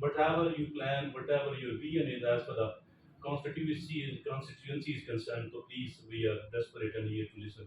whatever you plan, whatever your vision is as per the constituency is concerned, so please we are desperate and here to listen.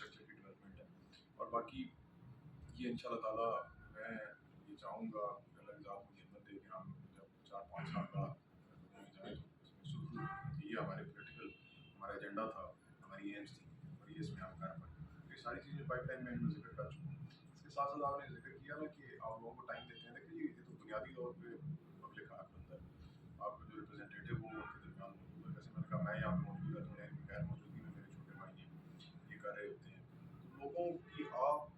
Infrastructure کی development ہے. اور باقی یہ ان شاء اللہ تعالیٰ میں یہ چاہوں گا کہ اللہ ذات کو ہمت دے کہ ہم جب 4-5 سال بعد جائیں تو یہ ہمارے پولیٹیکل ہمارا ایجنڈا تھا, ہماری ایمس تھی, اور یہ اس میں ہم کر پائیں. یہ ساری چیزیں پائپ لائن میں ان میں ذکر کر چکا ہوں. اس کے ساتھ ساتھ آپ نے ذکر کیا نا کہ آپ لوگوں کو ٹائم دیتے ہیں کہ یہ تو بنیادی طور پہ پبلک کا حق بنتا ہے. آپ کے جو ریپرزینٹیٹیو وہ ان کے درمیان موجود ہے. جیسے میں نے کہا میں یہاں پہ موجود ہے تو غیر موجودگی میں میرے چھوٹے بھائی ہیں یہ کر رہے ہوتے ہیں. تو لوگوں کی آپ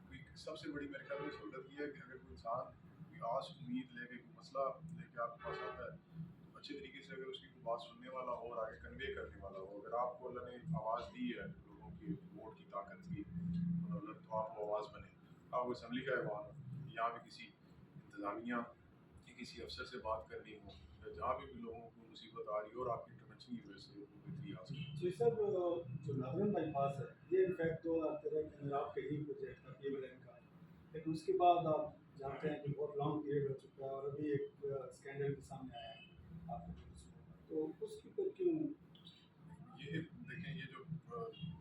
کی سب سے بڑی میرے خیال میں سہولت یہ ہے کہ اگر کوئی انسان کوئی آس امید لے کے کوئی مسئلہ لے کے آپ کے پاس آتا ہے تو اچھے طریقے سے اگر اس کی کوئی بات سننے والا ہو اور آگے کنوے کرنے والا ہو, اگر آپ کو اللہ نے آواز دی ہے لوگوں کی ووٹ کی طاقت کی بدولت تو آپ کو آواز بنے. آپ کو اسمبلی کا ایوان ہو, یہاں پہ کسی انتظامیہ کہ کسی افسر سے بات کرنی ہو, یا جہاں بھی لوگوں کو مصیبت آ رہی ہو اور آپ کی انٹرونشن کی وجہ سے وہ بہتری حاصل ہو. جی سر, جو ناظرین بائی پاس ہے یہ انفیکٹ 2013 کے اندر آپ کا ہی پروجیکٹ تھا PWM کا, لیکن اس کے بعد آپ جانتے ہیں کہ بہت لانگ پیریڈ ہو چکا ہے اور ابھی ایک اسکینڈل کے سامنے آیا ہے آپ کے, تو اس کے اوپر کیوں یہ دیکھیں یہ جو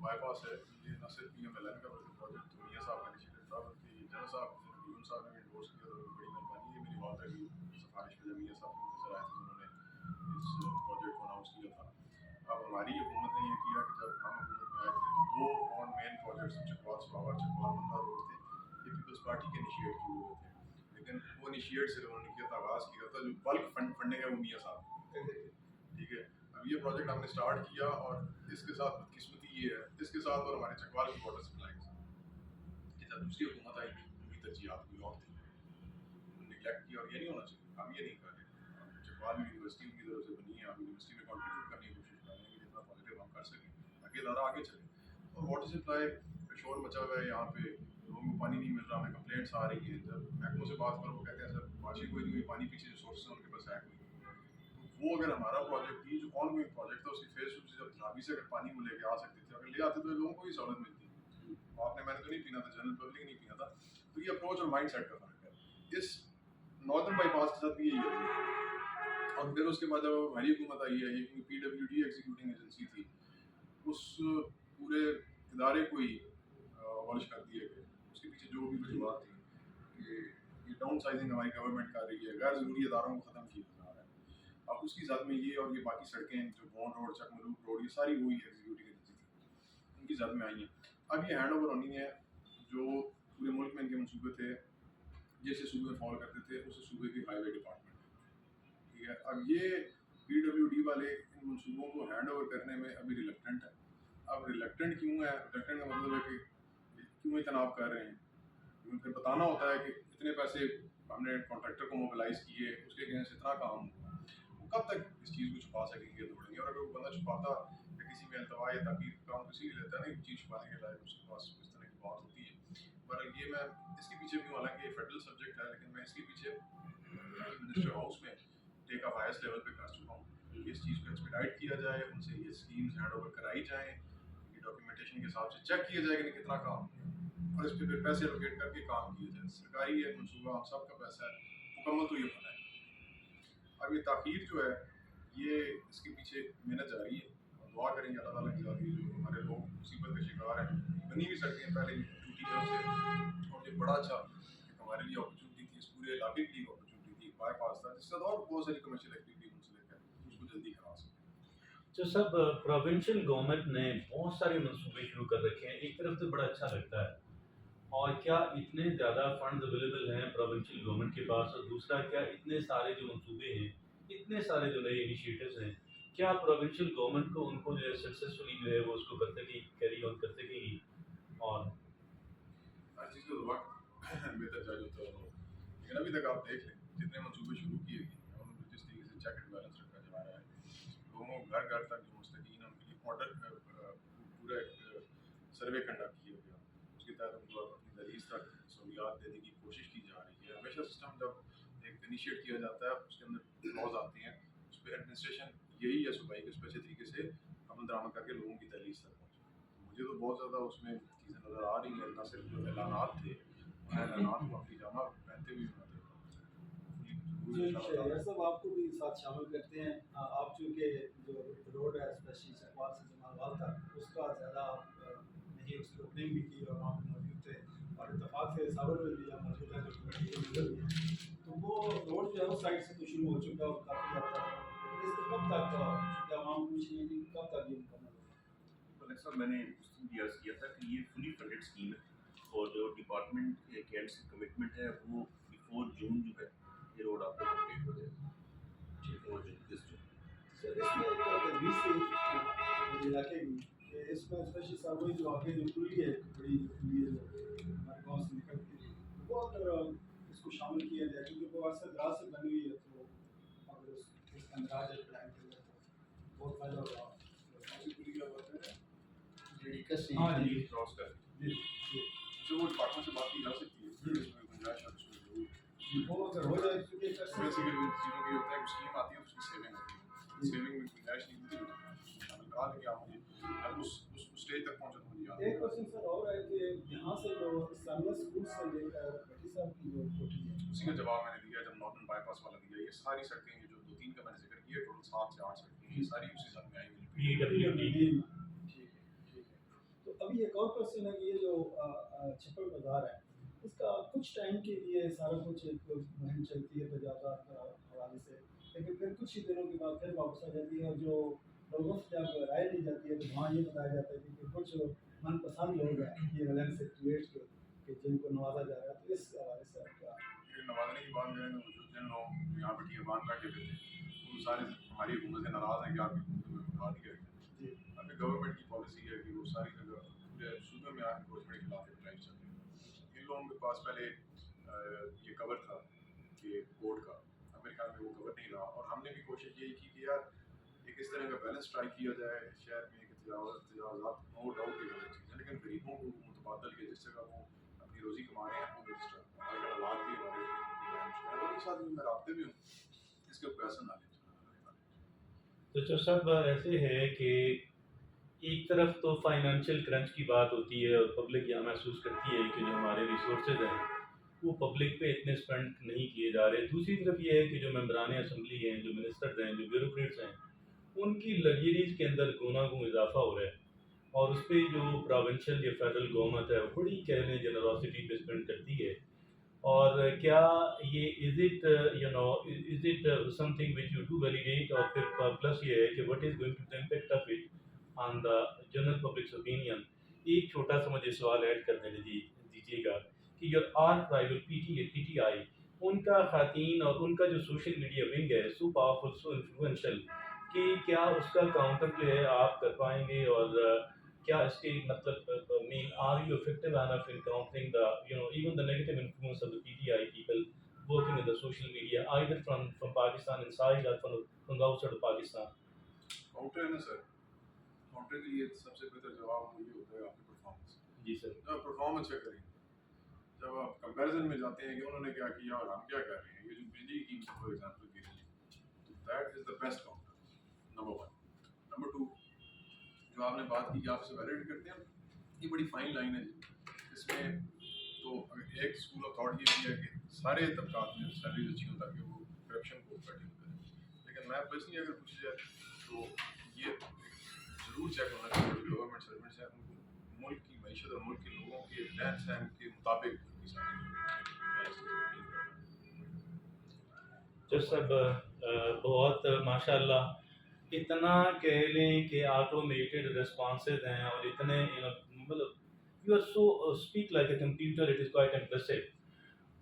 بائی پاس ہے یہ نہ صرف PMLN کا پروجیکٹ تو میاں صاحب کا انیشیٹو تھا بلکہ جنرل صاحب یون صاحب نے انڈورس کیا تو بڑی مہربانی ہے. میری والدہ کی سفارش پہ جب میاں صاحب کی نظر آئے تھے انہوں نے اس پروجیکٹ کو اناؤنس کیا تھا. اب ہماری حکومت نے یہ کیا کہ جب ہم حکومت میں آئے تھے تو 2 آن مین پروجیکٹس چکوال سواور چکوال بندہ روڈ تھے, یہ پیپلز پارٹی کے انیشیٹ کیے ہوئے تھے, لیکن وہ انیشیٹ صرف انہوں نے کیا تھا, آغاز کیا تھا, جو بلک فنڈنگ ہے وہ میاں صاحب. ٹھیک ہے, اب یہ پروجیکٹ ہم نے اسٹارٹ کیا اور اس کے ساتھ بدقسمتی یہ ہے, اس کے ساتھ اور ہمارے چکوال کی واٹر سپلائی کے ساتھ کہ جب دوسری حکومت آئی تھی ان کی ترجیحات کوئی اور تھی, انہوں نے نگلیکٹ کیا. اور یہ نہیں ہونا چاہیے, ہم یہ نہیں کر رہے. چکوال یونیورسٹی ان کی طرف سے بنی ہے, ہم یونیورسٹی میں کنٹریبیوٹ کرنے کی کوشش کر رہے ہیں کہ جتنا پازیٹیو ہم کر سکیں تاکہ ادارہ آگے چلے. اور واٹر سپلائی کا شور مچا ہوا ہے یہاں پہ, لوگوں کو پانی نہیں مل رہا, ہمیں کمپلینٹس آ رہی ہیں. جب محکموں سے بات کرو وہ کہتے ہیں سر بارشی کوئی نہیں ہوئی, پانی پیچھے جو سورسز ہیں ان کے پاس ہے کوئی. تو وہ اگر ہمارا پروجیکٹ تھی جو آن گوئنگ پروجیکٹ تھا اس کی فیس سے جب دھابی سے اگر پانی وہ لے کے آ سکتے تھے, اگر لے آتے تو لوگوں کو بھی سہولت ملتی. آپ نے میں نے تو نہیں پینا تھا, جنرل پبلک نہیں پینا تھا. تو یہ اپروچ اور مائنڈ سیٹ کا فرق ہے. اس ناردرن بائی پاس کے ساتھ بھی یہی ہے. اور پھر اس کے بعد جب ہماری حکومت آئی ہے, یہ PWD ایگزیکیوٹنگ ایجنسی تھی, اس پورے ادارے کو ہی abolish کر دیا گیا. اس کے پیچھے جو بھی وجوہات تھی کہ یہ ڈاؤن سائزنگ ہماری گورنمنٹ کر رہی ہے, غیر ضروری اداروں کو ختم کیا جا رہا ہے. اب اس کی ذات میں یہ اور یہ باقی سڑکیں جو بونڈ روڈ, چک ملوک روڈ, یہ ساری وہی ایگزیکیوٹنگ ایجنسی تھی, ان کی ذات میں آئی ہیں. اب یہ ہینڈ اوور ہونی ہے جو پورے ملک میں ان کے منصوبے تھے, جیسے صوبے فالو کرتے تھے اسے صوبے کی ہائی وے ڈپارٹمنٹ. ٹھیک ہے, اب یہ PWD والے ان منصوبوں کو ہینڈ اوور کرنے میں ابھی ریلیکٹنٹ ہے. اب ریلیکٹنٹ کیوں ہے؟ ریلیکٹنٹ کا مطلب ہے کہ کیوں اجتناب کر رہے ہیں. پھر بتانا ہوتا ہے کہ اتنے پیسے ہم نے کانٹریکٹر کو موبلائز کیے, اس کے اگینسٹ اتنا کام ہوا. وہ کب تک اس چیز کو چھپا سکیں گے, دوڑیں گے. اور اگر وہ بندہ چھپاتا یا کسی میں التوا یا تحقیق کام کسی بھی لیتا ہے نا, ایک چیز چھپانے کے لائق اس کے پاس اس طرح کی بات ہوتی ہے. پر یہ میں اس کے پیچھے بھی, حالانکہ یہ فیڈرل سبجیکٹ ہے, لیکن میں اس کے پیچھے منسٹر ہاؤس میں ٹیک آف ہائیسٹ لیول پہ کر چکا ہوں کہ اس چیز کو ایکسپیڈائٹ کیا جائے, ان سے یہ اسکیمز ہینڈ اوور کرائی جائیں, یہ ڈاکیومنٹیشن کے حساب سے چیک کیا جائے کہ کتنا کام ہوا, اور اس پہ پھر پیسے الوکیٹ کر کے کام کیا جائے. سرکاری ہے منصوبہ, ہم سب کا پیسہ ہے, مکمل تو یہ ہونا ہے. اب یہ تاخیر جو ہے یہ اس کے پیچھے محنت جاری ہے, اور دعا کریں گے اللہ تعالیٰ کی ذات, جو ہمارے لوگ مصیبت کے شکار ہیں, بنی بھی سکتے ہیں پہلے ٹوٹی طرف سے, اور یہ بڑا اچھا ہمارے لیے اپرچونیٹی تھی, اس پورے علاقے کے لیے اپرچونیٹی تھی. بائی پاس تھا جس سے اور بہت ساری کمرشل ایکٹیویٹی منسلک ہے, اس کو جلدی کرا سکتے. جو سب پروونشل گورنمنٹ نے بہت سارے منصوبے شروع کر رکھے ہیں, ایک طرف تو بڑا اچھا لگتا ہے, اور کیا اتنے زیادہ فنڈز اویلیبل ہیں پروونشل گورنمنٹ کے پاس, اور دوسرا کیا اتنے سارے جو منصوبے ہیں, اتنے سارے جو نئے انیشیٹوز ہیں, کیا پروونشل گورنمنٹ کو ان کو جو ہے سکسیزفلی جو ہے وہ اس کو کر سکے, کیری آن کر سکے گی. اور ہر چیز کا وقت بہتر چاہیے ہوتا ہے, لیکن ابھی تک آپ دیکھ لیں جتنے منصوبے شروع کیے گئے ہیں ان میں جس طریقے سے چیک اینڈ بیلنس رکھا جا رہا ہے, لوگوں گھر گھر تک جو مستقین ہیں ان کے لیے آڈر پورا ایک سروے کنڈکٹ کیا گیا, اس کے تحت ان کو اپنی دہلیز تک سہولیات دینے کی کوشش کی جا رہی ہے. ہمیشہ سسٹم جب ایک انیشیٹ کیا جاتا ہے اس کے اندر فلاز آتے ہیں, اس پہ ایڈمنسٹریشن یہی ہے صوبائی کہ اس پہ اچھے طریقے سے عمل درآمد کر کے لوگوں کی دہلیز تک پہنچے. مجھے تو بہت زیادہ اس میں چیزیں نظر آ رہی ہیں, نہ صرف جو اعلانات تھے ان اعلانات کو اپنی جامع پہنتے ہوئے میں شہریار صاحب آپ کو بھی ساتھ شامل کرتے ہیں. آپ چونکہ جو روڈ ہے اسپیشلی چکوال سے جمال وال تک, اس کا زیادہ آپ نہیں کی اس کی اوپننگ بھی کی اور وہاں پہ موجود تھے اور اتفاق سے ساور میں بھی جہاں موجود ہے جو کمیٹی کے لیڈر بھی ہیں تو وہ روڈ جو ہے اس سائڈ سے تو شروع ہو چکا ہے اور کافی حد تک اس کو کب تک چونکہ عوام پوچھ رہی ہے کہ کب تک یہ مکمل ہوگا؟ ڈاکٹر صاحب میں نے اس دن بھی عرض کیا تھا کہ یہ فلی فنڈڈ اسکیم ہے اور جو ڈپارٹمنٹ کے اینڈ سے کمٹمنٹ ہے وہ بیفور جون جو ہے یہ روڈ آپ کا کمپلیٹ ہو جائے گا. بیفور جون دس جون. سر اس میں ایک تجویز تھی علاقے کی کہ اس میں اسپیشلی سروئی جو آگے جو پلی ہے بڑی پلی ہے جو ہمارے گاؤں سے نکلتی ہے وہ اگر اس کو شامل کیا جائے کیونکہ وہ عرصہ دراز سے بنی ہوئی ہے تو اگر اس کے اندر آ جائے پلان کے اندر تو بہت فائدہ ہوگا. پوری کیا بات ہے ہاں جی کراس کر جی جی جو وہ ڈپارٹمنٹ سے بات کی جا سکتی ہے جی. اس میں گنجائش ہے اس میں ضرور جی وہ اگر ہو جائے کیونکہ ایک عرصے سے بیسیکلی چیزوں کی ہوتا ہے اسکیم آتی ہے اس کی سیونگ ہوتی ہے سیونگ میں گنجائش نہیں ہوتی شامل کرا دیں گے آپ مجھے اب اس اسٹیج تک پہنچا تو مجھے ایک کوشچن سر اور ہے کہ یہاں سے جو اسلامیہ اسکول سے لے کر بھٹی صاحب کی جو کوٹھی ہے اسی کا جواب میں نے دیا جب نارتھن بائی پاس والا دیا یہ ساری سڑکیں یہ جو 2-3 کا میں نے ذکر کیا ٹوٹل 7 سے 8 سڑکیں یہ ساری اسی ساتھ میں آئی ہوئی یہ WD. ٹھیک ہے. تو ابھی ایک اور کوشچن ہے کہ یہ جو چھپڑ بازار ہے اس کا کچھ ٹائم کے لیے سارا کچھ ایک مہم چلتی ہے تجاوزات کا حوالے سے لیکن پھر کچھ ہی دنوں کے بعد پھر واپس آ جاتی ہے اور جو لوگوں سے جب رائے لی جاتی ہے تو وہاں یہ بتایا جاتا ہے کہ کچھ من پسند لوگ ہیں یہ ریلائنس ایکٹیویٹس کے کہ جن کو نوازا جا رہا ہے تو اس حوالے سے آپ کیا نوازنے کی بات کریں تو جن لوگ یہاں پہ ٹھیک باندھ بیٹھے ہوئے تھے وہ سارے ہماری حکومت سے ناراض ہیں کہ آپ کی حکومت میں اٹھا دیا گیا. جی ابھی گورنمنٹ کی پالیسی ہے کہ وہ ساری جگہ پورے صوبے میں آ کے گورنمنٹ کے خلاف ڈرائیو چل رہی ہے. ان لوگوں کے پاس پہلے یہ کور تھا کہ کورٹ کا اب میرے خیال میں وہ کور نہیں رہا اور ہم نے بھی کوشش یہی کی کہ یار ایک اس طرح کا بیلنس ٹرائی کیا جائے شہر میں کہ تجاوزات نو ڈاؤٹ کی غلط چیز ہے لیکن غریبوں کو متبادل کے جس جگہ وہ اپنی روزی کما رہے ہیں وہ رجسٹر ہمارے حالات بھی ہمارے شہروں کے ساتھ میں رابطے بھی ہوں اس کے پیسہ نہ لیں. تو صاحب ایسے ہے کہ ایک طرف تو فائنینشیل کرنچ کی بات ہوتی ہے اور پبلک یہاں محسوس کرتی ہے کہ جو ہمارے ریسورسز ہیں وہ پبلک پہ اتنے اسپینڈ نہیں کیے جا رہے. دوسری طرف یہ ہے کہ جو ممبران اسمبلی ہیں جو منسٹرز ہیں جو بیوروکریٹس ہیں ان کی لگژریز کے اندر گنا گوں اضافہ ہو رہا ہے اور اس پہ جو پروونشل یا فیڈرل گورنمنٹ ہے وہ بڑی کہہ لیں جنراسٹی پہ اسپینڈ کرتی ہے. اور کیا یہ is it some thing which you do validate اور پھر پلس یہ ہے کہ what is going to the impact of it on the general public's opinion. ایک چھوٹا سا مجھے سوال ایڈ کر دیجیے گا کہ your arch rival P T I ان کا خواتین اور ان کا جو سوشل میڈیا ونگ ہے سو پاورفل سو انفلوئنشل کہ کیا اس کا کاؤنٹر جو ہے آپ کر پائیں گے اور کیا اس کے مطلب مین are you effective enough in countering the even the negative influence of the P T I people working in the social media either from Pakistan inside or from the outside of Pakistan. Counter ہے نا سر counter کے لیے سب سے بہتر جواب یہ ہوتا ہے آپ کی پرفارمنس. جی سر. جب آپ پرفارمنس چیک کریں جب آپ کمپیریزن میں جاتے ہیں کہ انہوں نے کیا کیا اور ہم کیا کر رہے ہیں یہ جو بجلی کی فار ایگزامپل کے لیے تو that is the best counter number 1. Number 2 جو آپ نے بات کی کہ آپ سے ویلیڈیٹ کرتے ہیں یہ بڑی فائن لائن ہے اس میں تو ایک اسکول آف تھاٹ یہ بھی ہے کہ سارے طبقات میں سیلریز اچھی ہوں تاکہ وہ کرپشن کو کٹنگ کریں لیکن میں پرسنلی اگر پوچھ جائے تو یہ ضرور چیک ہونا چاہیے جو گورنمنٹ سرونٹس ہیں ان کو ملک کی معیشت اور ملک کے لوگوں کے رہن سہن کے مطابق جو سب بہت ماشاء اللہ اتنا کہہ لیں کہ آٹومیٹڈ رسپانسز ہیں اور اتنے مطلب you are so speak like a computer it is quite impressive.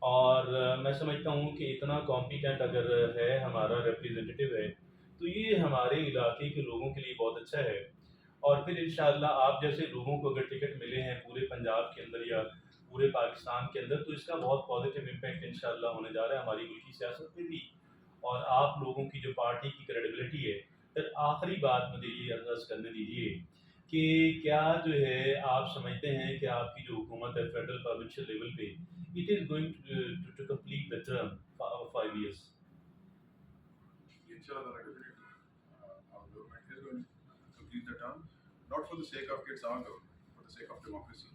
اور میں سمجھتا ہوں کہ اتنا کمپیٹنٹ اگر ہے ہمارا ریپریزنٹیو ہے تو یہ ہمارے علاقے کے لوگوں کے لیے بہت اچھا ہے. اور پھر انشاءاللہ آپ جیسے لوگوں کو اگر ٹکٹ ملے ہیں پورے پنجاب کے اندر یا پورے پاکستان کے اندر تو اس کا بہت پازیٹیو امپیکٹ انشاءاللہ ہونے جا رہا ہے ہماری ملکی سیاست پہ بھی اور آپ لوگوں کی جو پارٹی کی کریڈیبلٹی ہے. پھر آخری بات مجھے یہ عرض کرنے دیجیے کہ کیا جو ہے آپ سمجھتے ہیں کہ آپ کی جو حکومت ہے فیڈرل پروونشل لیول پہ it is going to complete the term of 5 years. Inshallah, our government is going to complete the term, not for the sake of kids, our government, for the sake of democracy.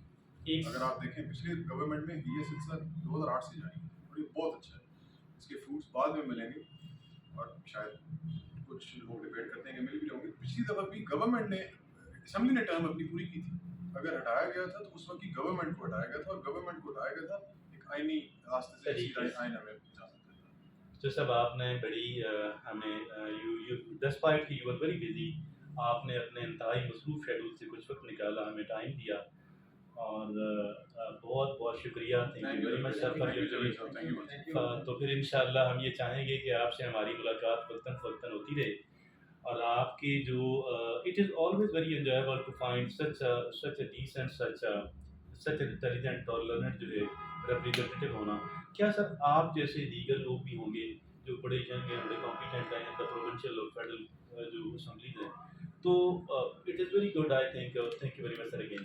اگر آپ دیکھیں پچھلی government میں یہ سلسلہ 2008 سے جاری ہے اور یہ بہت اچھا ہے. اس کے فروٹس بعد میں ملیں گے اور شاید کچھ لوگ ڈبیٹ کرتے ہیں کہ مل بھی رہوں گے. پچھلی دفعہ بھی گورنمنٹ نے اسمبلی نے ٹرم اپنی پوری کی تھی اگر ہٹایا گیا تھا تو اس وقت کی گورنمنٹ کو ہٹایا گیا تھا، اور گورنمنٹ کو ہٹایا گیا تھا ایک آئینی راستے سے، اسی آئین ہمیں جا سکتا تھا. تو سب آپ نے بڑی ہمیں ڈسپائٹ کہ یو آر ویری بزی، آپ نے اپنے انتہائی مصروف شیڈول سے کچھ وقت نکالا، ہمیں ٹائم دیا، اور بہت بہت شکریہ. Thank you very much sir for your. تو پھر انشاءاللہ ہم یہ چاہیں گے کہ آپ سے ہماری ملاقات وقتاً فوقتاً ہوتی رہے، اور آپ کی جو it is always very enjoyable to find such a decent such a intelligent اور لرنڈ جو ہے ریپریزنٹیو ہونا. کیا سر آپ جیسے دیگر لوگ بھی ہوں گے جو بڑے ینگ ہیں، بڑے کمپیٹنٹ ہیں، دا پروونشل اور فیڈرل جو اسمبلیز ہیں، تو it is very good. I think thank you very much sir again.